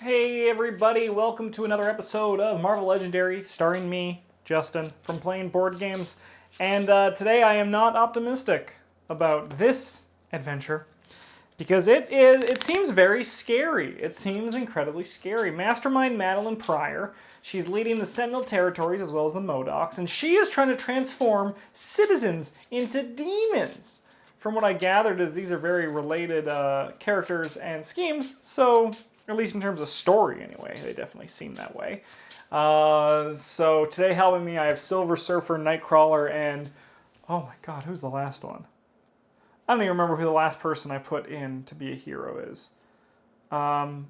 Hey everybody, welcome to another episode of Marvel Legendary, starring me, Justin, from Playing Board Games. And today I am not optimistic about this adventure, because it seems very scary. It seems incredibly scary. Mastermind Madelyne Pryor, she's leading the Sentinel territories as well as the MODOKs, and she is trying to transform citizens into demons. From what I gathered is these are very related characters and schemes, so at least in terms of story anyway, they definitely seem that way. So today helping me I have Silver Surfer, Nightcrawler, and oh my god, who's the last one? I don't even remember who the last person I put in to be a hero is. I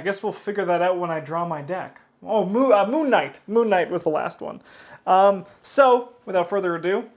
guess we'll figure that out when I draw my deck. Oh, Moon Knight. Moon Knight was the last one. So, without further ado,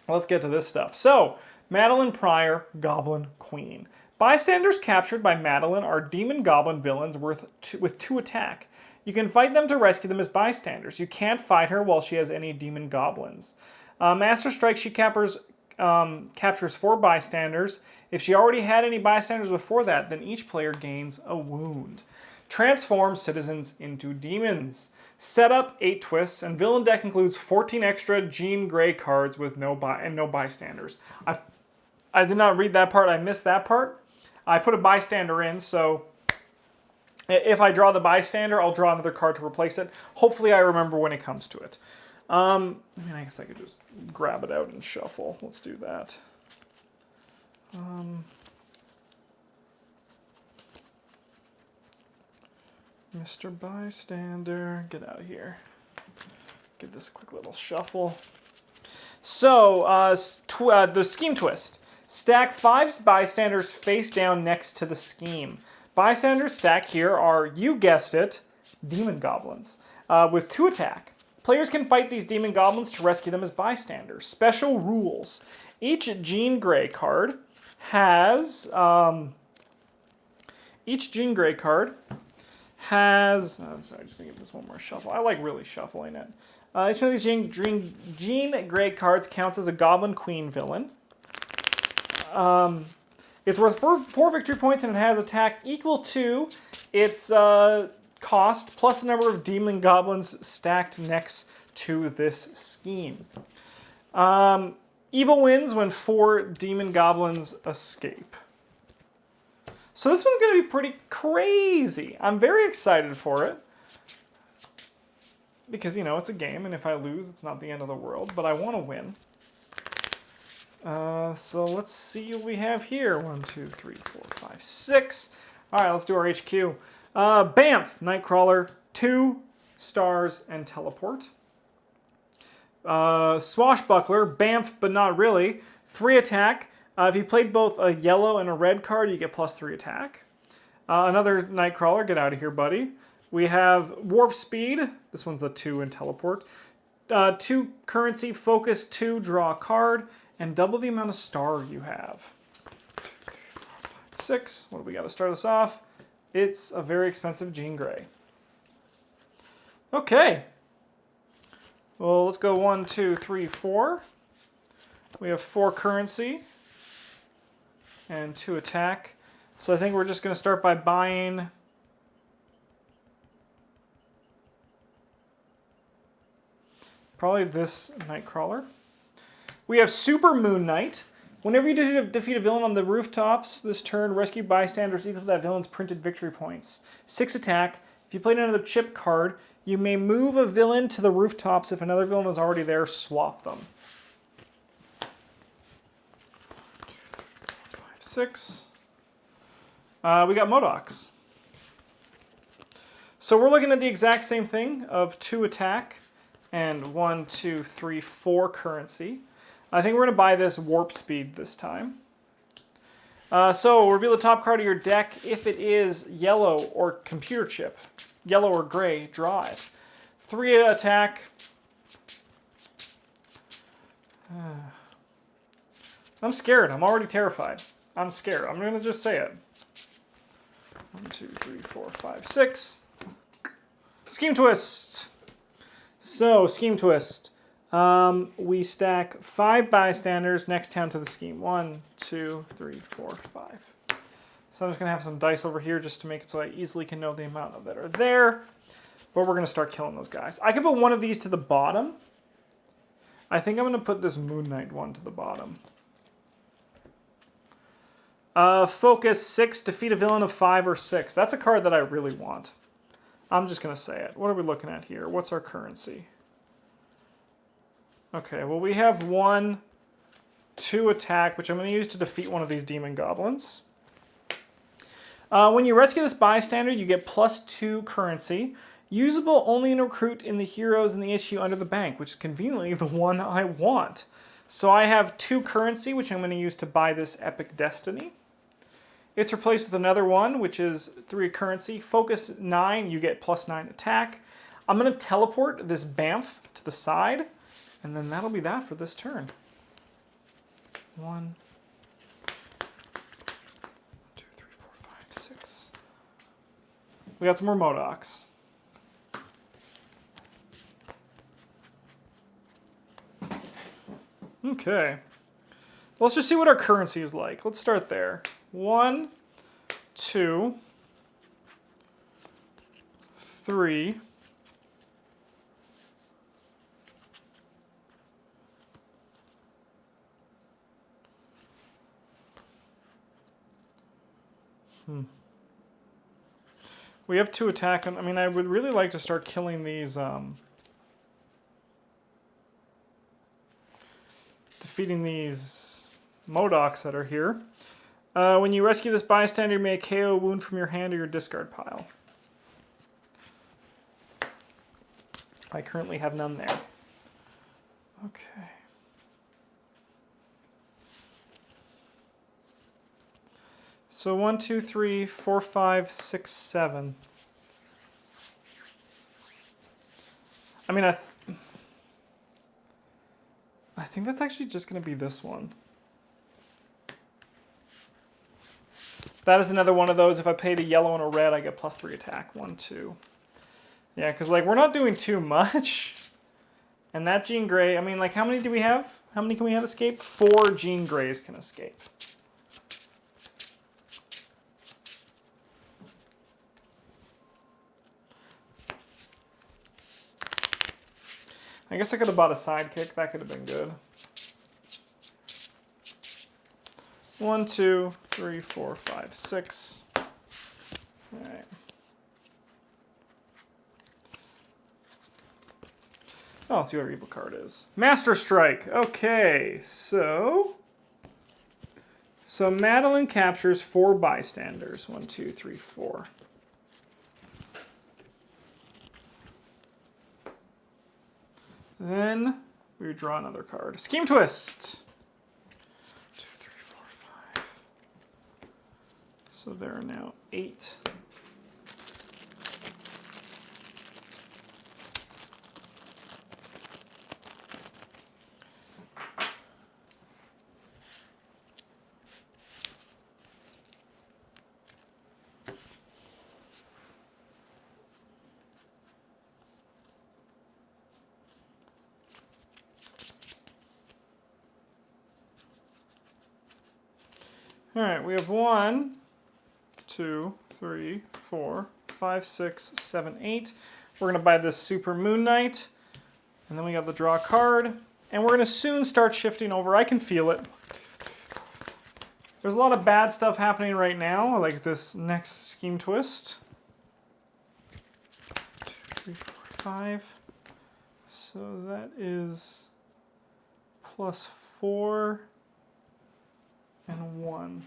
let's get to this stuff. So, Madelyne Pryor, Goblin Queen. Bystanders captured by Madelyne are demon goblin villains with 2 attack. You can fight them to rescue them as bystanders. You can't fight her while she has any demon goblins. Master Strike, she captures 4 bystanders. If she already had any bystanders before that, then each player gains a wound. Transform citizens into demons. Setup 8 twists, and villain deck includes 14 extra Jean Grey cards with no bystanders. I did not read that part. I missed that part. I put a bystander in, so if I draw the bystander, I'll draw another card to replace it. Hopefully I remember when it comes to it. I mean, I guess I could just grab it out and shuffle. Let's do that. Mr. Bystander, get out of here. Give this a quick little shuffle. So, the scheme twist. Stack 5 bystanders face down next to the scheme. Bystanders stacked here are, you guessed it, demon goblins, with 2 attack. Players can fight these demon goblins to rescue them as bystanders. Special rules. Each Jean Grey card has... sorry, just going to give this one more shuffle. I like really shuffling it. Each one of these Jean Grey cards counts as a Goblin Queen villain. It's worth 4 victory points, and it has attack equal to its cost plus the number of demon goblins stacked next to this scheme. Evil wins when 4 demon goblins escape. So this one's going to be pretty crazy. I'm very excited for it. Because, you know, it's a game, and if I lose, it's not the end of the world. But I want to win. So let's see what we have here. 1, 2, 3, 4, 5, 6. Alright, let's do our HQ. Bamf, Nightcrawler, 2 stars and teleport. Swashbuckler, Bamf, but not really. 3 attack. If you played both a yellow and a red card, you get +3 attack. Another Nightcrawler, get out of here, buddy. We have Warp Speed. This one's the 2 and teleport. 2 currency, focus 2, draw a card, and double the amount of star you have. 6. What do we got to start us off? It's a very expensive Jean Grey. Okay. Well, let's go 1, 2, 3, 4. We have 4 currency and 2 attack. So I think we're just going to start by buying probably this Nightcrawler. We have Super Moon Knight. Whenever you defeat a villain on the rooftops this turn, rescue bystanders equal to that villain's printed victory points. 6 attack. If you played another chip card, you may move a villain to the rooftops. If another villain is already there, swap them. 5, 6. We got MODOKs. So we're looking at the exact same thing of 2 attack and 1, 2, 3, 4 currency. I think we're going to buy this Warp Speed this time. So reveal the top card of your deck. If it is yellow or computer chip, yellow or gray, draw it. 3 attack. I'm scared. I'm already terrified. I'm scared. I'm going to just say it. 1, 2, 3, 4, 5, 6. Scheme twist. So, scheme twist. We stack 5 bystanders next down to the scheme. 1, 2, 3, 4, 5. So I'm just going to have some dice over here just to make it so I easily can know the amount that are there. But we're going to start killing those guys. I can put one of these to the bottom. I think I'm going to put this Moon Knight one to the bottom. Focus 6, defeat a villain of 5 or 6. That's a card that I really want. I'm just going to say it. What are we looking at here? What's our currency? Okay, well we have 1, 2 attack, which I'm going to use to defeat one of these demon goblins. When you rescue this bystander, you get +2 currency. Usable only in recruit in the heroes in the issue under the bank, which is conveniently the one I want. So I have 2 currency, which I'm going to use to buy this Epic Destiny. It's replaced with another one, which is 3 currency. Focus 9, you get +9 attack. I'm going to teleport this Bamf to the side, and then that'll be that for this turn. 1, 2, 3, 4, 5, 6. We got some more Modocs. Okay. Let's just see what our currency is like. Let's start there. 1, 2, 3. We have 2 attack. I mean, I would really like to start killing these, defeating these Modocs that are here. When you rescue this bystander, you may KO a wound from your hand or your discard pile. I currently have none there. Okay. So 1, 2, 3, 4, 5, 6, 7. I mean, I think that's actually just going to be this one. That is another one of those. If I paid a yellow and a red, I get +3 attack. 1, 2. Yeah, because like we're not doing too much. And that Jean Grey, I mean, like how many do we have? How many can we have escape? 4 Jean Greys can escape. I guess I could have bought a sidekick. That could have been good. 1, 2, 3, 4, 5, 6. All right. Oh, let's see what our evil card is. Master Strike. Okay, so Madelyne captures 4 bystanders. 1, 2, 3, 4. Then we draw another card. Scheme Twist. 2, 3, 4, 5. So there are now 8. All right, we have 1, 2, 3, 4, 5, 6, 7, 8. We're going to buy this Super Moon Knight. And then we got the draw card. And we're going to soon start shifting over. I can feel it. There's a lot of bad stuff happening right now, like this next Scheme Twist. 2, 3, 4, 5. So that is +4. And 1.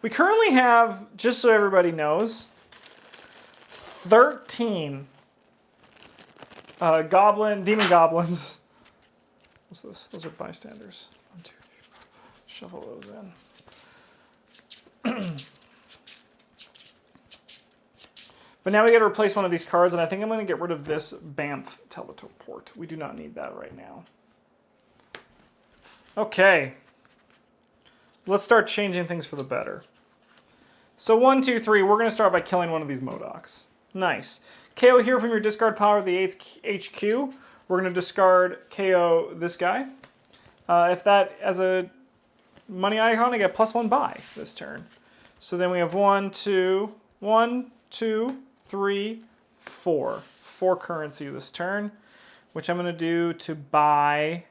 We currently have, just so everybody knows, 13 demon goblins. What's this? Those are bystanders. 1, 2, 3, 4. Shuffle those in. But now we got to replace one of these cards, and I think I'm going to get rid of this Bamf teleport. We do not need that right now. Okay. Let's start changing things for the better. So 1, 2, 3, we're going to start by killing one of these Modocs. Nice. KO here from your discard power of the HQ. We're going to discard KO this guy. If that, as a money icon, I get +1 buy this turn. So then we have 1, 2, 3, 4. 4 currency this turn, which I'm going to do to buy.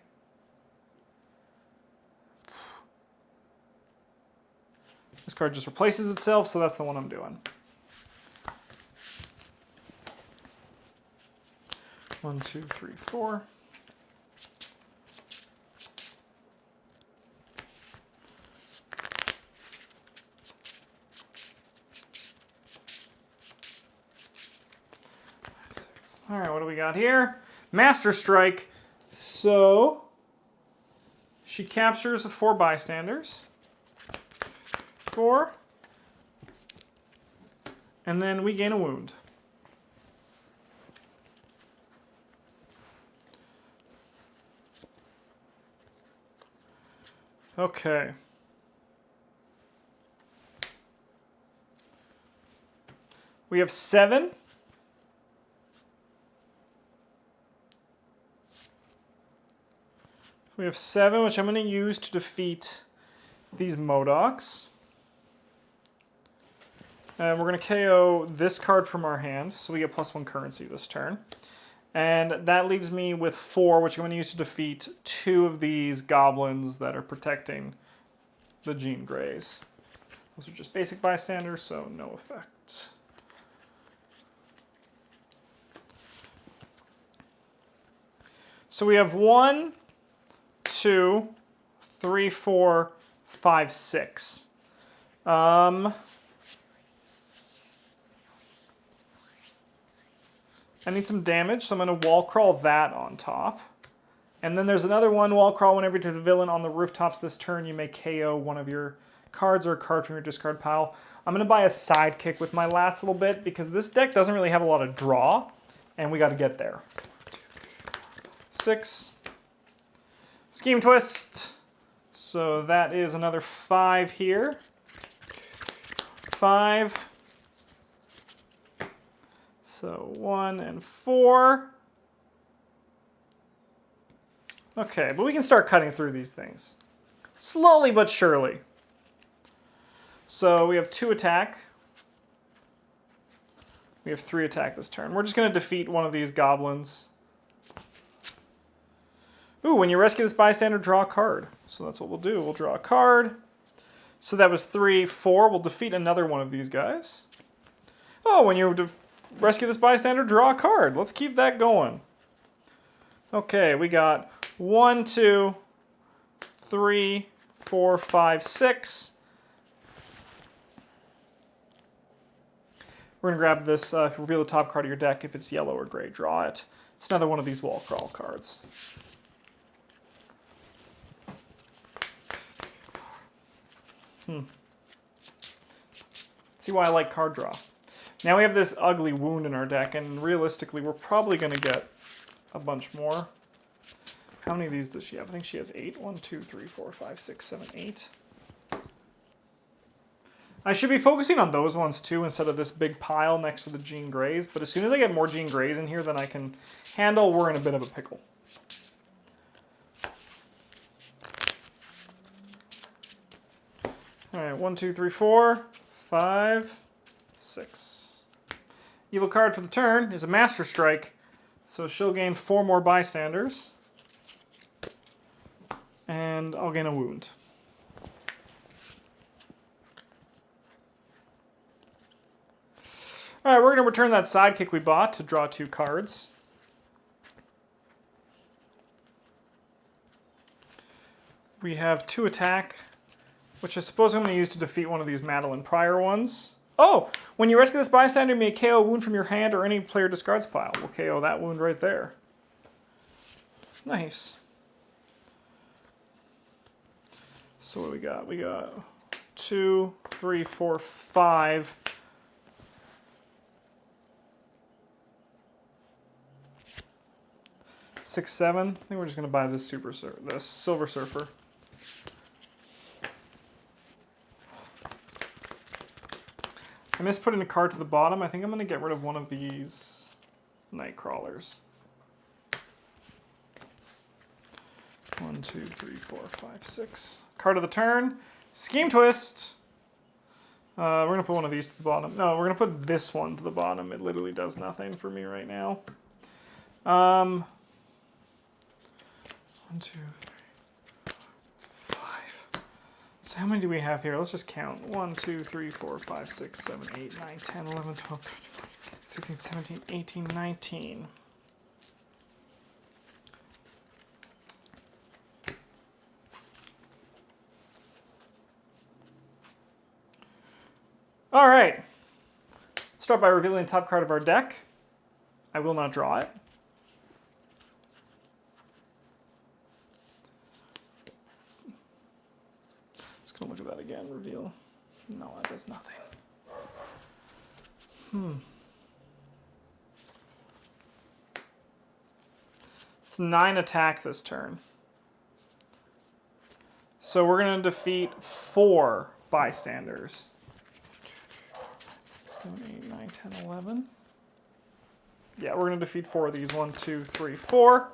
This card just replaces itself, so that's the one I'm doing. 1, 2, 3, 4. All right, what do we got here? Master Strike. So she captures 4 bystanders. 4. And then we gain a wound. Okay. We have 7. We have 7, which I'm going to use to defeat these Modocs. And we're going to KO this card from our hand, so we get +1 currency this turn. And that leaves me with 4, which I'm going to use to defeat 2 of these goblins that are protecting the Jean Greys. Those are just basic bystanders, so no effect. So we have 1, 2, 3, 4, 5, 6. I need some damage, so I'm going to wall crawl that on top. And then there's another one, wall crawl whenever to the villain on the rooftops this turn. You may KO one of your cards or a card from your discard pile. I'm going to buy a sidekick with my last little bit because this deck doesn't really have a lot of draw, and we got to get there. 6. Scheme Twist. So that is another 5 here. 5. So 1 and 4. Okay, but we can start cutting through these things. Slowly but surely. So we have 2 attack. We have 3 attack this turn. We're just going to defeat one of these goblins. Ooh, when you rescue this bystander, draw a card. So that's what we'll do. We'll draw a card. So that was 3, 4. We'll defeat another one of these guys. Oh, when you rescue this bystander, draw a card. Let's keep that going. Okay, we got 1, 2, 3, 4, 5, 6. We're going to grab this, if you reveal the top card of your deck, if it's yellow or gray, draw it. It's another one of these wall crawl cards. See why I like card draw. Now we have this ugly wound in our deck, and realistically, we're probably going to get a bunch more. How many of these does she have? I think she has 8. 1, 2, 3, 4, 5, 6, 7, 8. I should be focusing on those ones too instead of this big pile next to the Jean Greys, but as soon as I get more Jean Greys in here than I can handle, we're in a bit of a pickle. Alright, 1, 2, 3, 4, 5, 6. Evil card for the turn is a Master Strike, so she'll gain 4 more bystanders. And I'll gain a wound. Alright, we're going to return that sidekick we bought to draw 2 cards. We have 2 attack, which I suppose I'm going to use to defeat one of these Madelyne Pryor ones. Oh! When you rescue this bystander, you may KO a wound from your hand or any player discards pile. We'll KO that wound right there. Nice. So what do we got? We got 2, 3, 4, 5. 6, 7. I think we're just going to buy this this Silver Surfer. I missed putting a card to the bottom. I think I'm going to get rid of one of these Night Crawlers. 1, 2, 3, 4, 5, 6. Card of the turn. Scheme Twist. We're going to put one of these to the bottom. No, we're going to put this one to the bottom. It literally does nothing for me right now. 1, 2, 3, 5. So how many do we have here? Let's just count. 1, 2, 3, 4, 5, 6, 7, 8, 9, 10, 11, 12, 13, 14, 16, 17, 18, 19. All right. Start by revealing the top card of our deck. I will not draw it. Just gonna look at that again. Reveal. No, that does nothing. It's 9 attack this turn. So we're gonna defeat 4 bystanders. 7, 8, 9, 10, 11. Yeah, we're going to defeat 4 of these. 1, 2, 3, 4.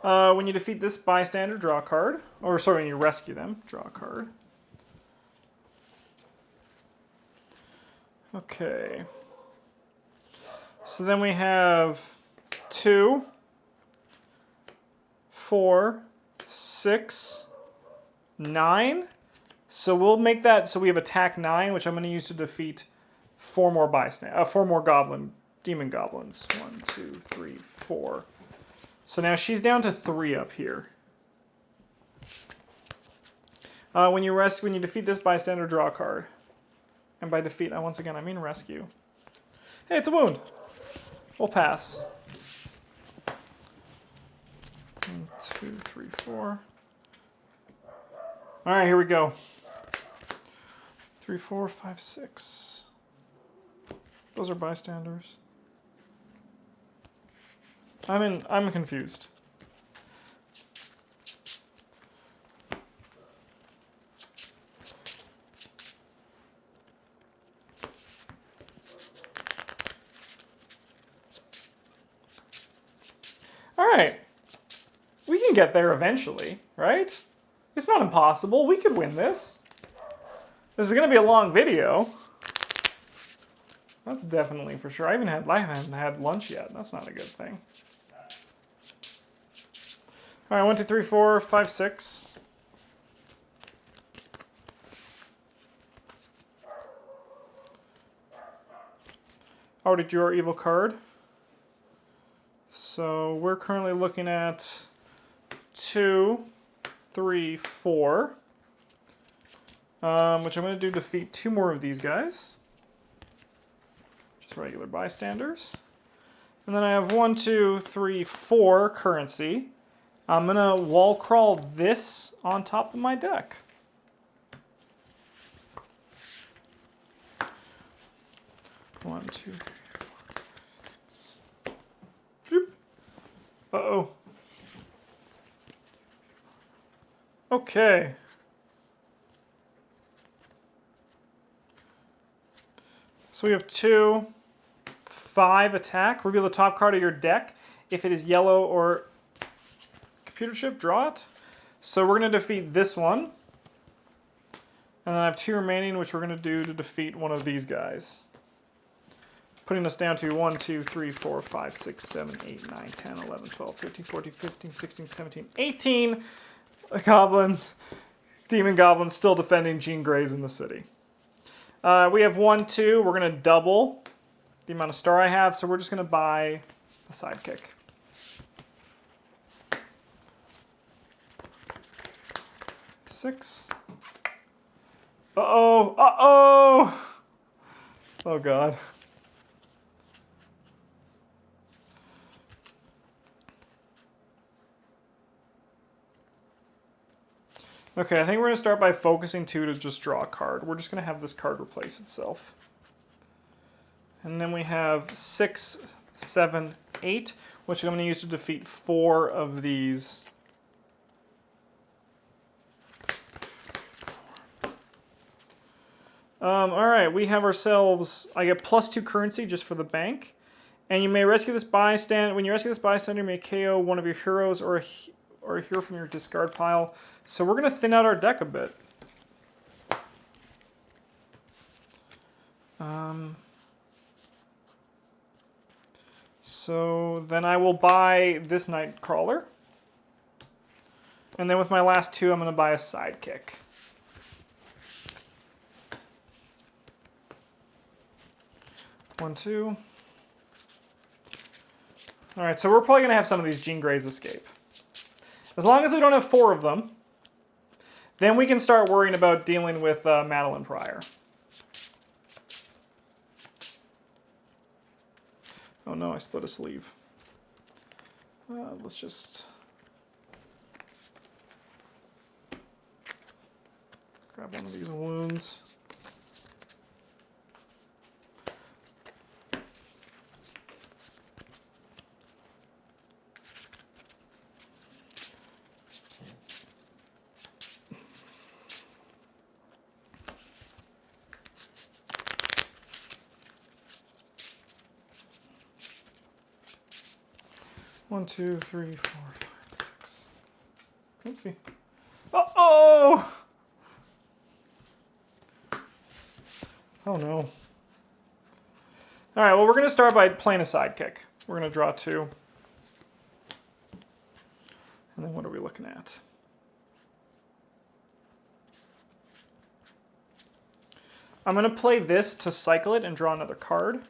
When you defeat this bystander, draw a card. Or, sorry, when you rescue them, draw a card. Okay. So then we have 2, 4, 6, 9. So we'll make that so we have attack 9, which I'm going to use to defeat 4 more demon goblins. 1, 2, 3, 4. So now she's down to 3 up here. When you defeat this bystander, draw a card. And by defeat, once again, I mean rescue. Hey, it's a wound. We'll pass. 1, 2, 3, 4. All right, here we go. 3, 4, 5, 6. Those are bystanders. I'm confused. All right. We can get there eventually, right? It's not impossible. We could win this. This is going to be a long video. That's definitely for sure. I haven't had lunch yet. That's not a good thing. All right, 1, 2, 3, 4, 5, 6. Already drew our evil card. So we're currently looking at 2, 3, 4. Which I'm going to do defeat 2 more of these guys. Just regular bystanders. And then I have 1, 2, 3, 4 currency. I'm going to wall crawl this on top of my deck. One, 2, 3, 4, 5, 6. Uh-oh. Okay. So we have 2, 5 attack. Reveal the top card of your deck. If it is yellow or computer chip, draw it. So we're going to defeat this one. And then I have 2 remaining, which we're going to do to defeat one of these guys. Putting us down to 1, 2, 3, 4, 5, 6, 7, 8, 9, 10, 11, 12, 13, 14, 15, 16, 17, 18. Demon goblins still defending Jean Grey's in the city. We have 1, 2. We're going to double the amount of star I have, so we're just going to buy a sidekick. Six. Uh-oh. Uh-oh. Oh, God. Okay, I think we're going to start by focusing 2 to just draw a card. We're just going to have this card replace itself. And then we have 6, 7, 8, which I'm going to use to defeat 4 of these. Alright, we have ourselves, I get +2 currency just for the bank. And you may rescue this bystander. When you rescue this bystander, you may KO one of your heroes or a hero from your discard pile. So we're going to thin out our deck a bit. So then I will buy this Nightcrawler. And then with my last two, I'm going to buy a sidekick. One, two. All right, so we're probably going to have some of these Jean Greys escape. As long as we don't have 4 of them, then we can start worrying about dealing with Madelyne Pryor. Oh no, I split a sleeve. Let's just grab one of these wounds. One, two, three, 4, 5, 6. Oopsie. Uh-oh! Oh no. All right, well, we're going to start by playing a sidekick. We're going to draw 2. And then what are we looking at? I'm going to play this to cycle it and draw another card.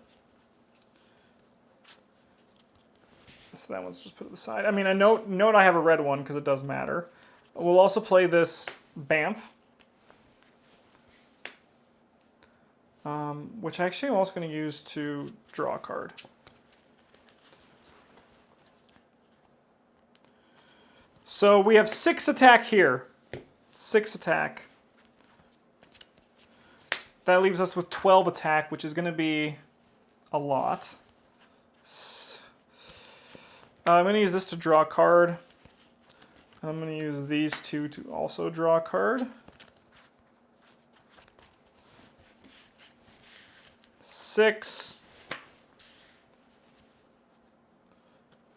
So that one's just put to the side. I mean, I note I have a red one because it does matter. We'll also play this Bamf. Which actually I'm also going to use to draw a card. So we have 6 attack here. 6 attack. That leaves us with 12 attack, which is going to be a lot. I'm going to use this to draw a card. And I'm going to use these 2 to also draw a card. 6.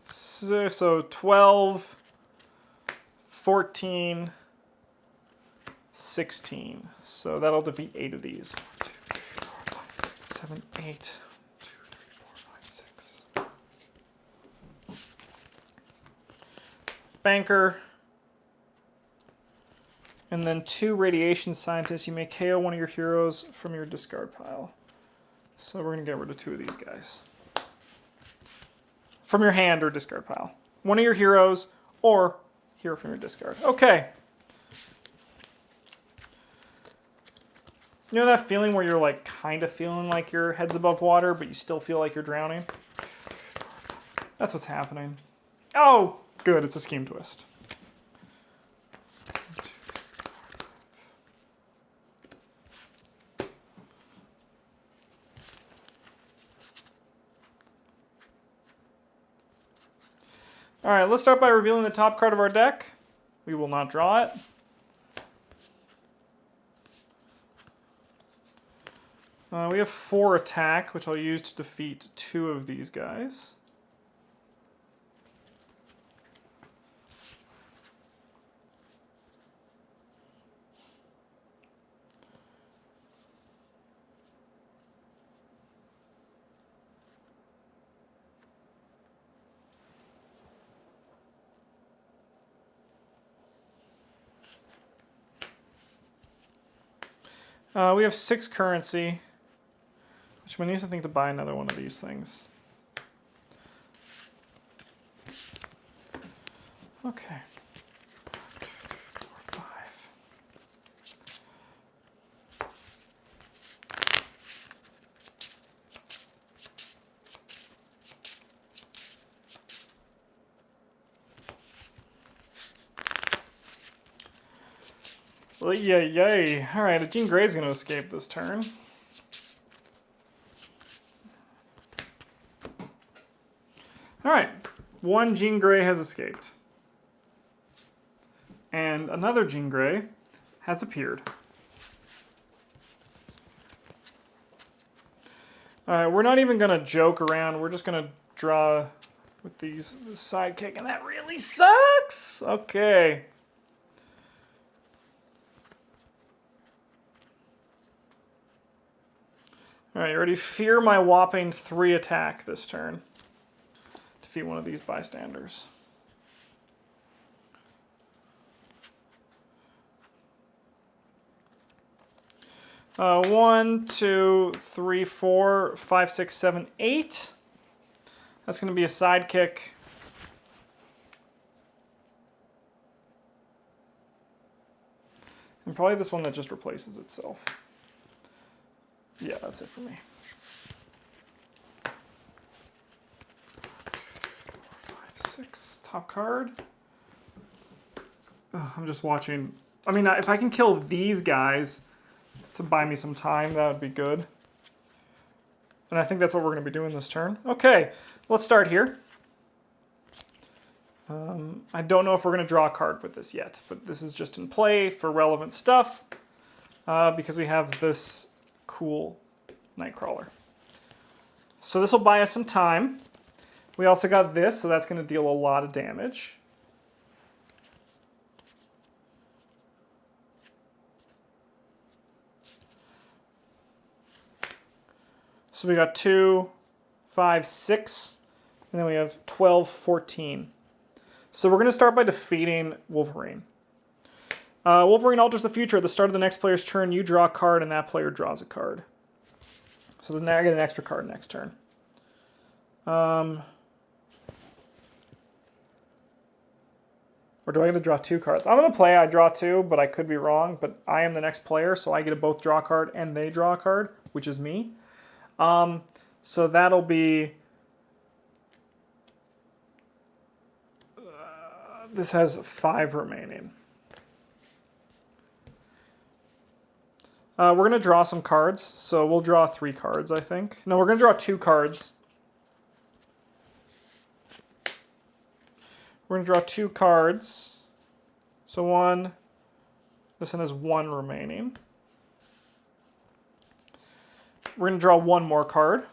So 12, 14, 16. So that'll defeat 8 of these. 1, 2, 3, 4, 5, 6, 7, 8. 1, 2, 3, 4, 5, 6. Banker. And then 2 radiation scientists. You may KO one of your heroes from your discard pile. So we're going to get rid of 2 of these guys. From your hand or discard pile. One of your heroes or hero from your discard. Okay. You know that feeling where you're like kind of feeling like your head's above water, but you still feel like you're drowning? That's what's happening. Oh, good. It's a scheme twist. All right, let's start by revealing the top card of our deck. We will not draw it. We have 4 attack, which I'll use to defeat 2 of these guys. We have 6 currency, which means I think to buy another one of these things. Okay. 1, 2, 3, 4, 5. Well, yay. Alright, Jean Grey's going to escape this turn. Alright, 1 Jean Grey has escaped. And another Jean Grey has appeared. Alright, we're not even going to joke around. We're just going to draw with this sidekick, and that really sucks! Okay. Alright, you already fear my whopping 3 attack this turn. Defeat one of these bystanders. One, two, three, 4, 5, 6, 7, 8. That's going to be a sidekick. And probably this one that just replaces itself. Yeah, that's it for me. 4, 5, 6. Top card. Ugh, I'm just watching. I mean, if I can kill these guys to buy me some time, that would be good. And I think that's what we're going to be doing this turn. Okay, let's start here. I don't know if we're going to draw a card with this yet, but this is just in play for relevant stuff because we have this cool Nightcrawler. So this will buy us some time. We also got this, so that's going to deal a lot of damage. So we got 2, 5, 6, and then we have 12, 14. So we're going to start by defeating Wolverine. Wolverine alters the future. At the start of the next player's turn, you draw a card, and that player draws a card. So then I get an extra card next turn. Or do I get to draw 2 cards? I'm going to play I draw 2, but I could be wrong. But I am the next player, so I get to both draw a card and they draw a card, which is me. So that'll be... this has 5 remaining. We're going to draw some cards, so we'll draw 3 cards, I think. No, we're going to draw 2 cards. We're going to draw 2 cards. So 1, this one has 1 remaining. We're going to draw 1 more card.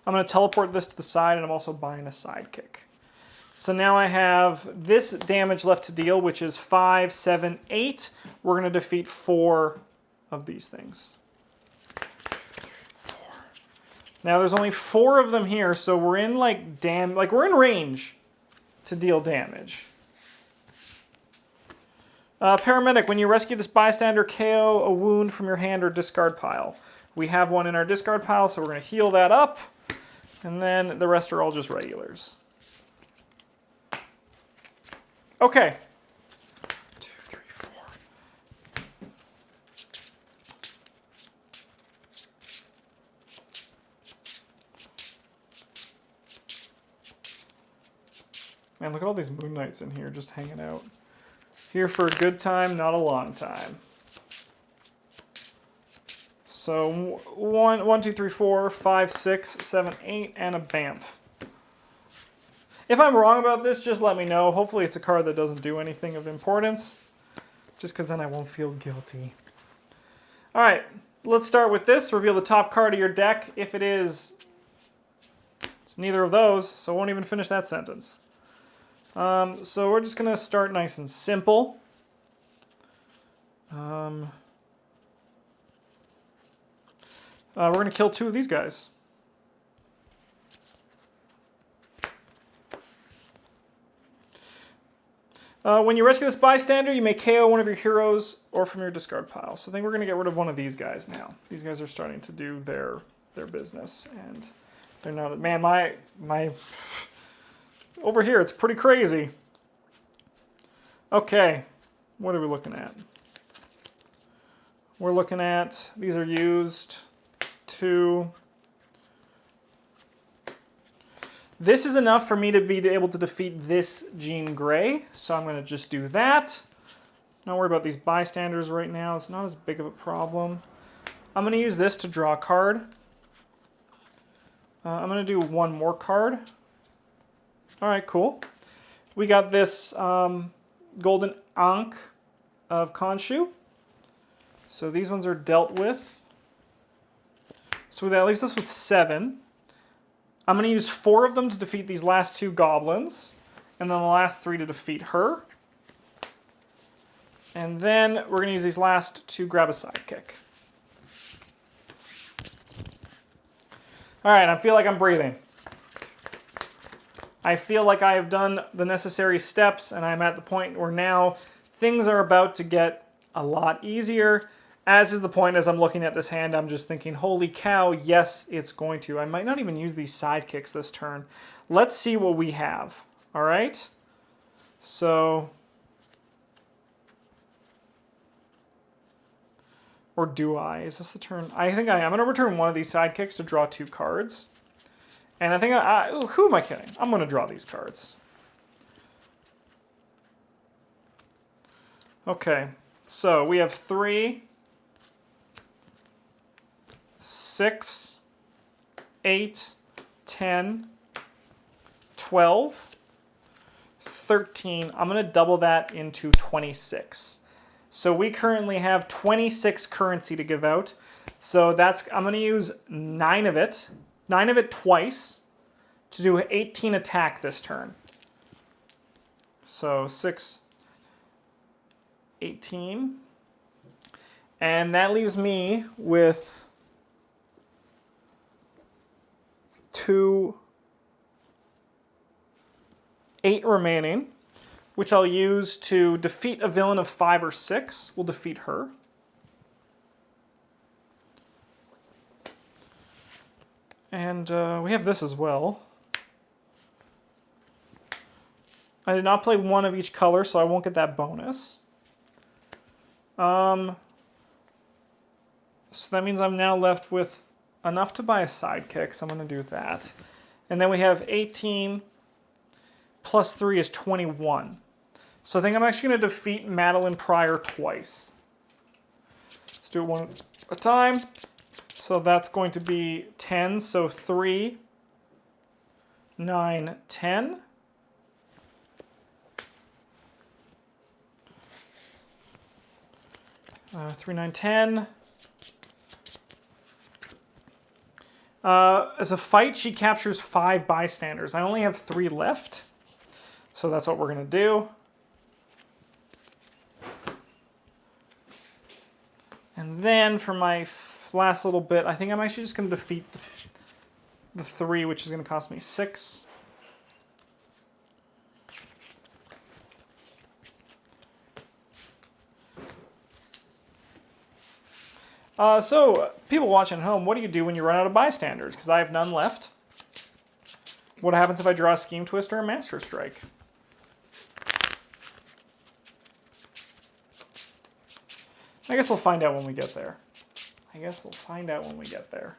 I'm going to teleport this to the side, and I'm also buying a sidekick. So now I have this damage left to deal, which is 5, 7, 8. We're going to defeat 4 of these things. 4. Now there's only 4 of them here, so we're in we're in range to deal damage. Paramedic, when you rescue this bystander, KO a wound from your hand or discard pile. We have one in our discard pile, so we're going to heal that up. And then the rest are all just regulars. Okay. 2, 3, 4. Man, look at all these Moon Knights in here just hanging out. Here for a good time, not a long time. So 1, 2, 3, 4, 5, 6, 7, 8, and a Bamf. If I'm wrong about this, just let me know. Hopefully it's a card that doesn't do anything of importance. Just because then I won't feel guilty. Alright, let's start with this. Reveal the top card of your deck. If it is... it's neither of those, so I won't even finish that sentence. So we're just going to start nice and simple. We're going to kill 2 of these guys. When you rescue this bystander, you may KO one of your heroes or from your discard pile. So I think we're going to get rid of one of these guys now. These guys are starting to do their business, and they're not... man, my over here, it's pretty crazy. Okay, what are we looking at? We're looking at... these are used to... this is enough for me to be able to defeat this Jean Grey, so I'm going to just do that. Don't worry about these bystanders right now. It's not as big of a problem. I'm going to use this to draw a card. I'm going to do 1 more card. Alright, cool. We got this Golden Ankh of Khonshu. So these ones are dealt with. So that leaves us with 7. I'm going to use 4 of them to defeat these last 2 goblins, and then the last 3 to defeat her. And then we're going to use these last 2 grab a sidekick. All right, I feel like I'm breathing. I feel like I have done the necessary steps, and I'm at the point where now things are about to get a lot easier. As is the point, as I'm looking at this hand, I'm just thinking, holy cow, yes, it's going to. I might not even use these sidekicks this turn. Let's see what we have, all right? So, or do I? Is this the turn? I think I am. I'm going to return one of these sidekicks to draw 2 cards. And I think, who am I kidding? I'm going to draw these cards. Okay, so we have 3, 6, 8, 10, 12, 13. I'm going to double that into 26. So we currently have 26 currency to give out. So I'm going to use 9 of it twice to do 18 attack this turn. So 6, 18. And that leaves me with 8 remaining, which I'll use to defeat a villain of 5 or 6. We'll defeat her. And we have this as well. I did not play one of each color, so I won't get that bonus. So that means I'm now left with enough to buy a sidekick, so I'm going to do that. And then we have 18 plus 3 is 21. So I think I'm actually going to defeat Madelyne Pryor twice. Let's do it one at a time. So that's going to be 10. So 3, 9, 10. Uh, 3, 9, 10. As a fight, she captures 5 bystanders. I only have 3 left. So that's what we're going to do. And then for my last little bit, I think I'm actually just going to defeat the 3, which is going to cost me 6. So, people watching at home, what do you do when you run out of bystanders? Because I have none left. What happens if I draw a Scheme Twist or a Master Strike? I guess we'll find out when we get there.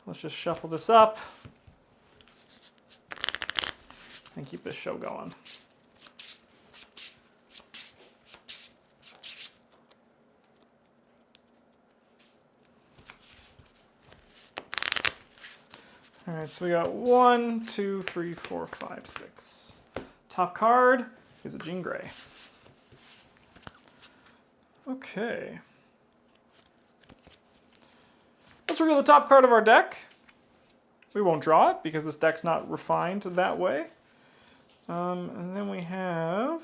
Let's just shuffle this up and keep this show going. All right, so we got 1, 2, 3, 4, 5, 6. Top card is a Jean Grey. Okay. Let's reveal the top card of our deck. We won't draw it because this deck's not refined that way. And then we have...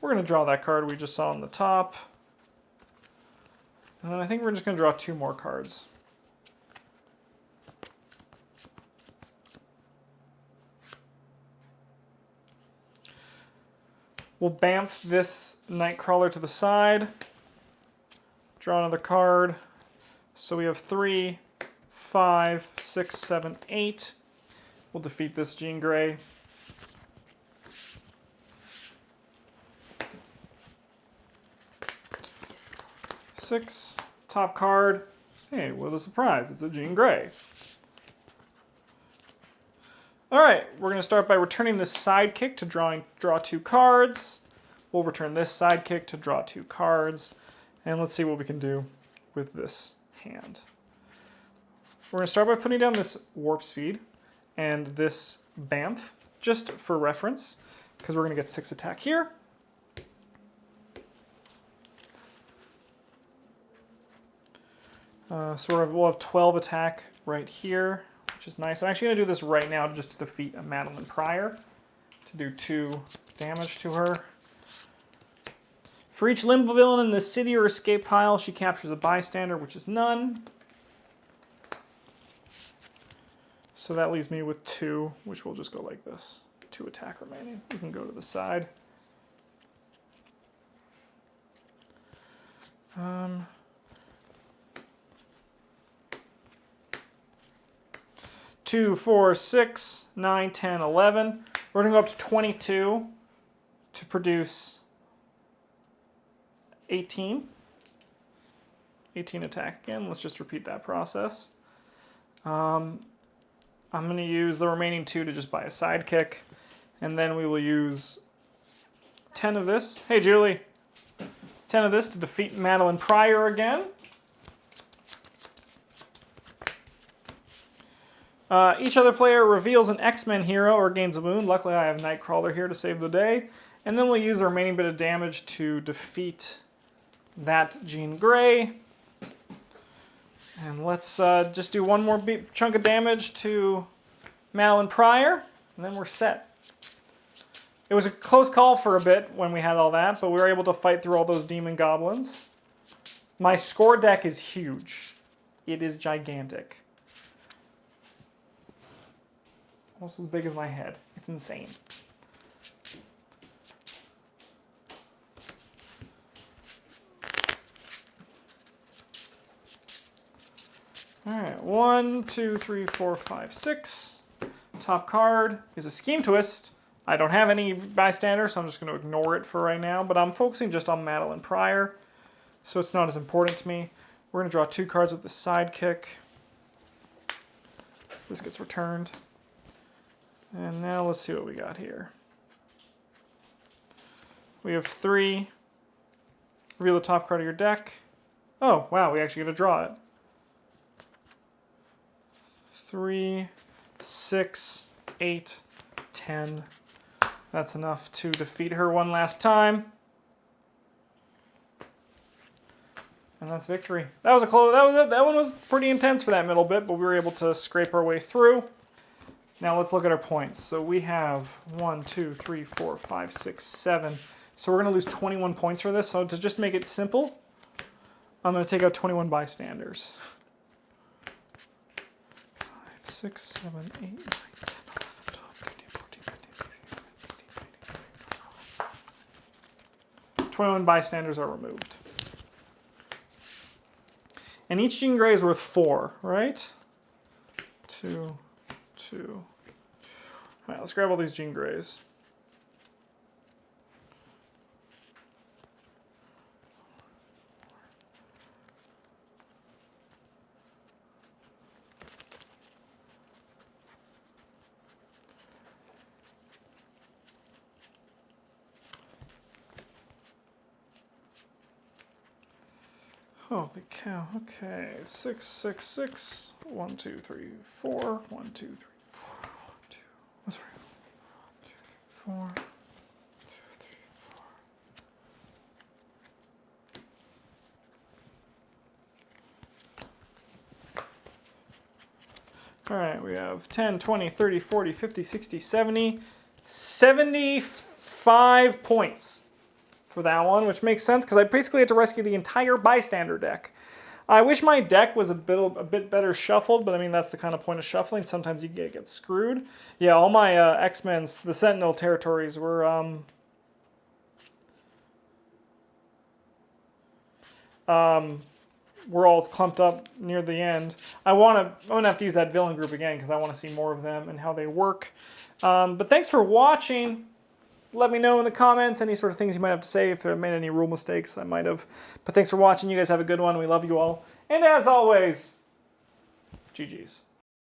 We're going to draw that card we just saw on the top. And then I think we're just going to draw 2 more cards. We'll Bamf this Nightcrawler to the side. Draw another card. So we have 3, 5, 6, 7, 8. We'll defeat this Jean Grey. Six, top card. Hey, what a surprise, it's a Jean Grey. Alright, we're going to start by returning this sidekick to draw 2 cards. We'll return this sidekick to draw 2 cards. And let's see what we can do with this hand. We're going to start by putting down this Warp Speed and this Bamf, just for reference, because we're going to get 6 attack here. So we'll have 12 attack right here, which is nice. I'm actually going to do this right now just to defeat a Madelyne Pryor, to do 2 damage to her. For each limbo villain in the city or escape pile, she captures a bystander, which is none. So that leaves me with 2, which will just go like this. 2 attack remaining. You can go to the side. 2, 4, 6, 9, 10, 11. We're going to go up to 22 to produce 18. 18 attack again. Let's just repeat that process. I'm going to use the remaining 2 to just buy a sidekick. And then we will use 10 of this. Hey, Julie. 10 of this to defeat Madelyne Pryor again. Each other player reveals an X-Men hero or gains a wound. Luckily, I have Nightcrawler here to save the day. And then we'll use the remaining bit of damage to defeat that Jean Grey. And let's just do one more chunk of damage to Madelyne Pryor, and then we're set. It was a close call for a bit when we had all that, but we were able to fight through all those demon goblins. My score deck is huge. It is gigantic. It's almost as big as my head. It's insane. Alright, 1, 2, 3, 4, 5, 6. Top card is a Scheme Twist. I don't have any bystanders, so I'm just going to ignore it for right now, but I'm focusing just on Madelyne Pryor, so it's not as important to me. We're going to draw 2 cards with the sidekick. This gets returned. And now let's see what we got here. We have 3. Reveal the top card of your deck. Oh, wow, we actually get to draw it. 3, 6, 8, 10. That's enough to defeat her one last time. And that's victory. That was a close. That one was pretty intense for that middle bit, but we were able to scrape our way through. Now let's look at our points. So we have 1, 2, 3, 4, 5, 6, 7. So we're going to lose 21 points for this. So to just make it simple, I'm going to take out 21 bystanders. 5, 6, 7, 8, 9, 10, 11, 12, 13, 14, 15, 16, 17, 18, 19, 20. 21 bystanders are removed. And each Jean Grey is worth 4, right? 2, 2. All right, let's grab all these Jean Greys. Holy cow, okay. 6, 6, 6. 1, 2, 3, 4. 1, 2, 3, 4. 1, 2, oh, sorry. 1, 2, 3, 4. 2, 3, 4. Alright, we have 10, 20, 30, 40, 50, 60, 70. 75 points for that one, which makes sense because I basically had to rescue the entire bystander deck. I wish my deck was a bit better shuffled, but I mean that's the kind of point of shuffling. Sometimes you get screwed. Yeah, all my X-Men's, the Sentinel territories were all clumped up near the end. I'm gonna have to use that villain group again because I want to see more of them and how they work. But thanks for watching. Let me know in the comments any sort of things you might have to say. If I made any rule mistakes, I might have. But thanks for watching. You guys have a good one. We love you all. And as always, GG's.